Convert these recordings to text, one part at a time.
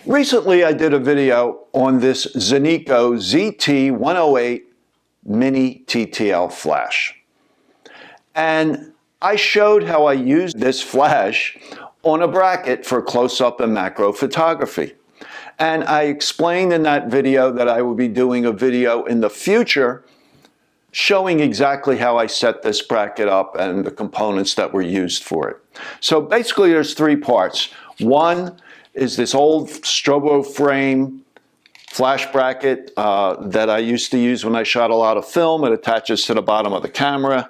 Recently I did a video on this Nikon ZT-108 mini TTL flash. And I showed how I used this flash on a bracket for close-up and macro photography. And I explained in that video that I will be doing a video in the future showing exactly how I set this bracket up and the components that were used for it. So basically there's three parts. One is this old strobo frame flash bracket that I used to use when I shot a lot of film. It attaches to the bottom of the camera.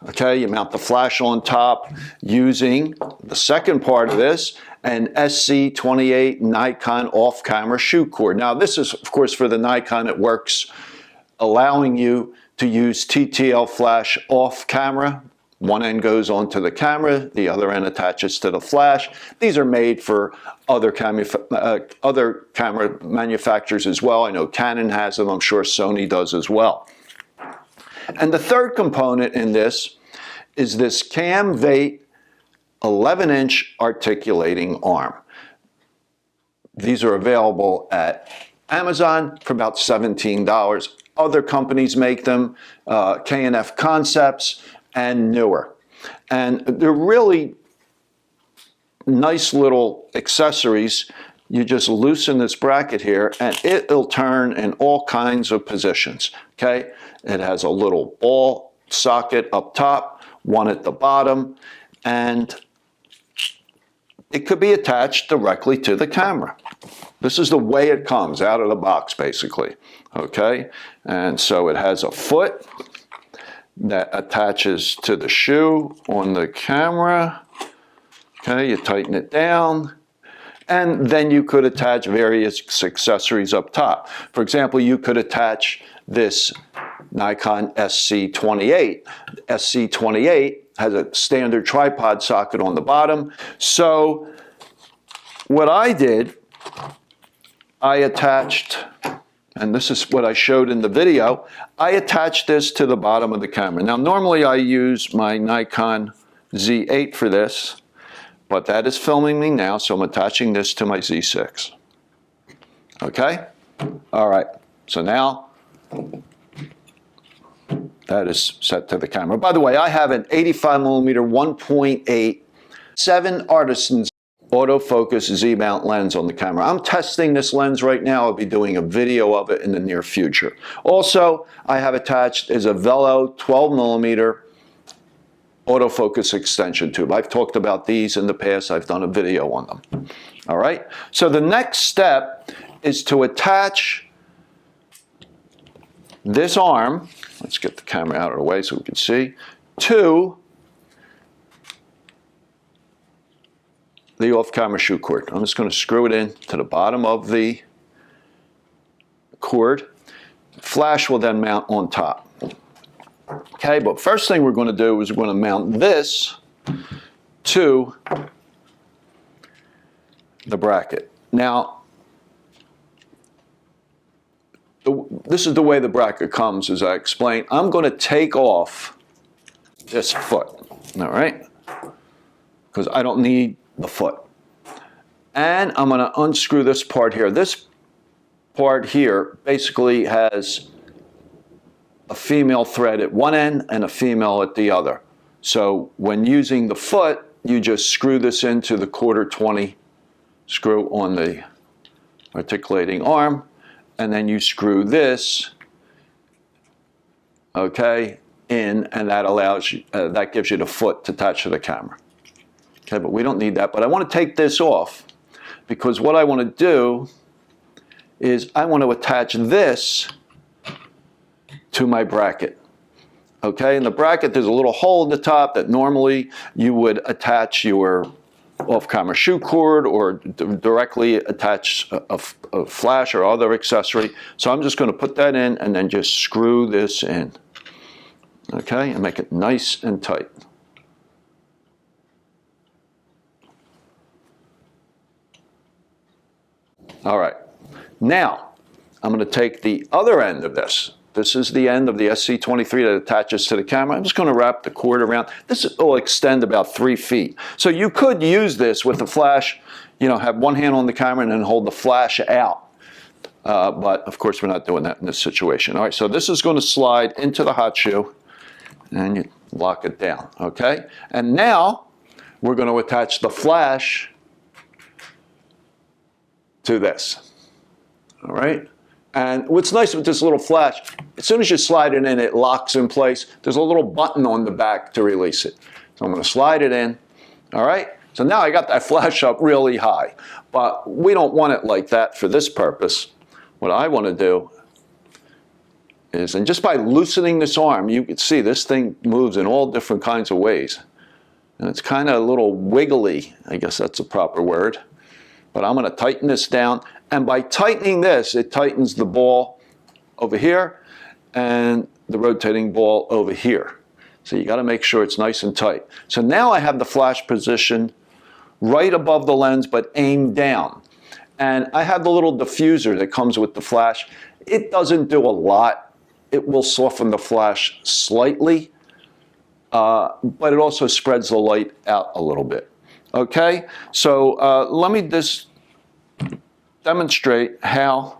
Okay, you mount the flash on top using the second part of this, an SC-28 Nikon off camera shoe cord. Now this is of course for the Nikon. It works allowing you to use TTL flash off camera. One end goes onto the camera, the other end attaches to the flash. These are made for other camera manufacturers as well. I know Canon has them, I'm sure Sony does as well. And the third component in this is this Cam Vate 11-inch articulating arm. These are available at Amazon for about $17. Other companies make them, K&F Concepts and newer. And they're really nice little accessories. You just loosen this bracket here and it'll turn in all kinds of positions, okay? It has a little ball socket up top, one at the bottom, and it could be attached directly to the camera. This is the way it comes out of the box basically, okay? And so it has a foot that attaches to the shoe on the camera. Okay, you tighten it down, and then you could attach various accessories up top. For example, you could attach this Nikon SC-28. SC-28 has a standard tripod socket on the bottom. So what I did, I attached, and this is what I showed in the video, I attached this to the bottom of the camera. Now normally I use my Nikon Z8 for this, but that is filming me now, so I'm attaching this to my Z6. Okay? All right, so now that is set to the camera. By the way, I have an 85mm 1.8 7 Artizans autofocus Z-mount lens on the camera. I'm testing this lens right now. I'll be doing a video of it in the near future. Also, I have attached is a Vello 12mm autofocus extension tube. I've talked about these in the past. I've done a video on them. All right. So the next step is to attach this arm, let's get the camera out of the way so we can see, to the off-camera shoe cord. I'm just going to screw it in to the bottom of the cord. Flash will then mount on top. Okay, but first thing we're going to do is we're going to mount this to the bracket. Now, this is the way the bracket comes, as I explained. I'm going to take off this foot, all right? Because I don't need the foot. And I'm going to unscrew this part here. This part here basically has a female thread at one end and a female at the other. So when using the foot, you just screw this into the 1/4-20 screw on the articulating arm, and then you screw this, okay, in, and that allows you, that gives you the foot to attach to the camera. Okay, but we don't need that. But I want to take this off because what I want to do is I want to attach this to my bracket. Okay, in the bracket there's a little hole in the top that normally you would attach your off-camera shoe cord or directly attach a flash or other accessory. So I'm just going to put that in and then just screw this in. Okay, and make it nice and tight. All right, now I'm going to take the other end of this. This is the end of the SC-23 that attaches to the camera. I'm just going to wrap the cord around. This will extend about 3 feet. So you could use this with the flash, you know, have one hand on the camera and then hold the flash out. But of course we're not doing that in this situation. All right, so this is going to slide into the hot shoe and you lock it down, okay? And now we're going to attach the flash to this, all right? And what's nice with this little flash, as soon as you slide it in, it locks in place. There's a little button on the back to release it. So I'm going to slide it in, all right? So now I got that flash up really high, but we don't want it like that for this purpose. What I want to do is, and just by loosening this arm, you can see this thing moves in all different kinds of ways. And it's kind of a little wiggly, I guess that's a proper word. But I'm going to tighten this down. And by tightening this, it tightens the ball over here and the rotating ball over here. So you got to make sure it's nice and tight. So now I have the flash positioned right above the lens, but aimed down. And I have the little diffuser that comes with the flash. It doesn't do a lot. It will soften the flash slightly, but it also spreads the light out a little bit. Okay, so let me just demonstrate how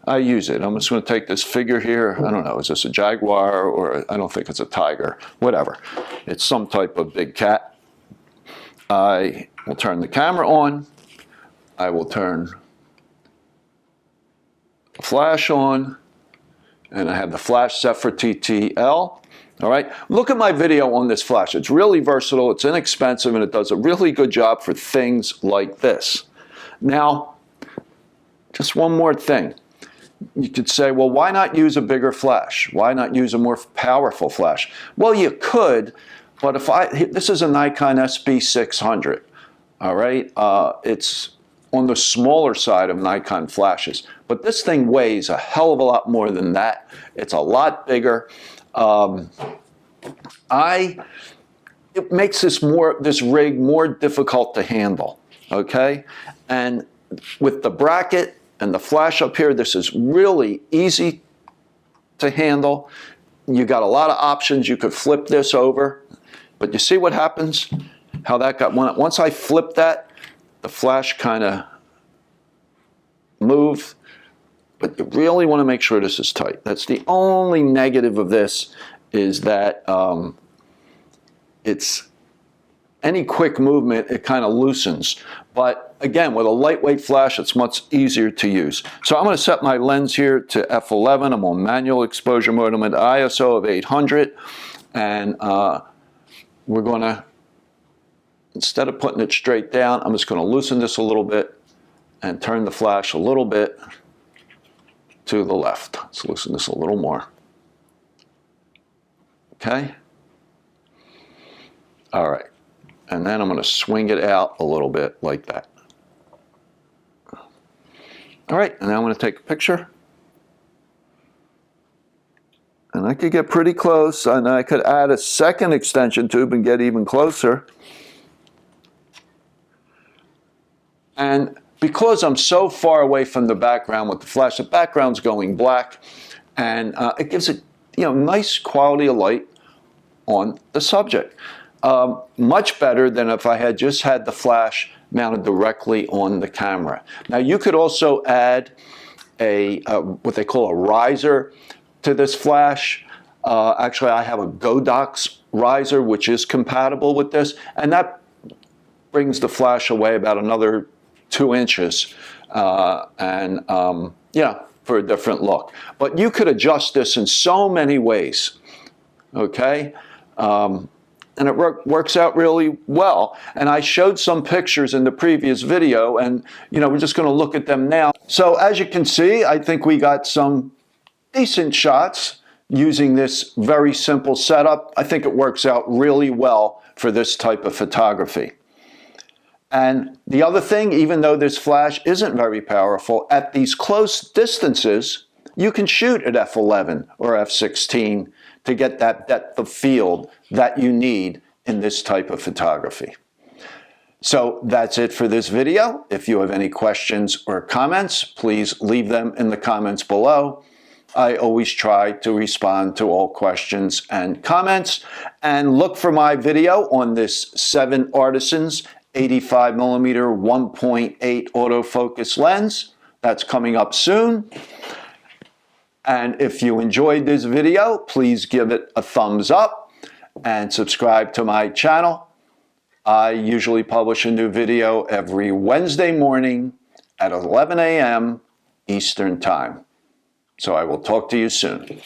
I use it. I'm just going to take this figure here. I don't know, is this a jaguar or I don't think it's a tiger, whatever. It's some type of big cat. I will turn the camera on. I will turn the flash on, and I have the flash set for TTL. All right, look at my video on this flash. It's really versatile, it's inexpensive, and it does a really good job for things like this. Now, just one more thing. You could say, well, why not use a bigger flash? Why not use a more powerful flash? Well, you could, but this is a Nikon SB600, all right? It's on the smaller side of Nikon flashes, but this thing weighs a hell of a lot more than that. It's a lot bigger. It makes this rig more difficult to handle, okay? And with the bracket and the flash up here, this is really easy to handle. You got a lot of options. You could flip this over, but you see what happens? How that got, once I flip that, the flash kind of moved, but you really want to make sure this is tight. That's the only negative of this, is that it's any quick movement, it kind of loosens. But again, with a lightweight flash, it's much easier to use. So I'm going to set my lens here to f11. I'm on manual exposure mode. I'm at ISO of 800. And we're going to, instead of putting it straight down, I'm just going to loosen this a little bit and turn the flash a little bit to the left. Let's loosen this a little more. Okay? All right. And then I'm going to swing it out a little bit like that. All right, and now I'm going to take a picture. And I could get pretty close, and I could add a second extension tube and get even closer. And because I'm so far away from the background with the flash, the background's going black, and it gives it, you know, nice quality of light on the subject. Much better than if I had just had the flash mounted directly on the camera. Now you could also add what they call a riser to this flash. Actually, I have a Godox riser which is compatible with this, and that brings the flash away about another 2 inches, yeah, for a different look. But you could adjust this in so many ways, okay? And it works out really well. And I showed some pictures in the previous video, and you know, we're just going to look at them now. So as you can see, I think we got some decent shots using this very simple setup. I think it works out really well for this type of photography. And the other thing, even though this flash isn't very powerful, at these close distances, you can shoot at f11 or f16 to get that depth of field that you need in this type of photography. So that's it for this video. If you have any questions or comments, please leave them in the comments below. I always try to respond to all questions and comments. And look for my video on this 7 Artizans 85mm 1.8 autofocus lens. That's coming up soon. And if you enjoyed this video, please give it a thumbs up and subscribe to my channel. I usually publish a new video every Wednesday morning at 11 a.m. Eastern Time. So I will talk to you soon.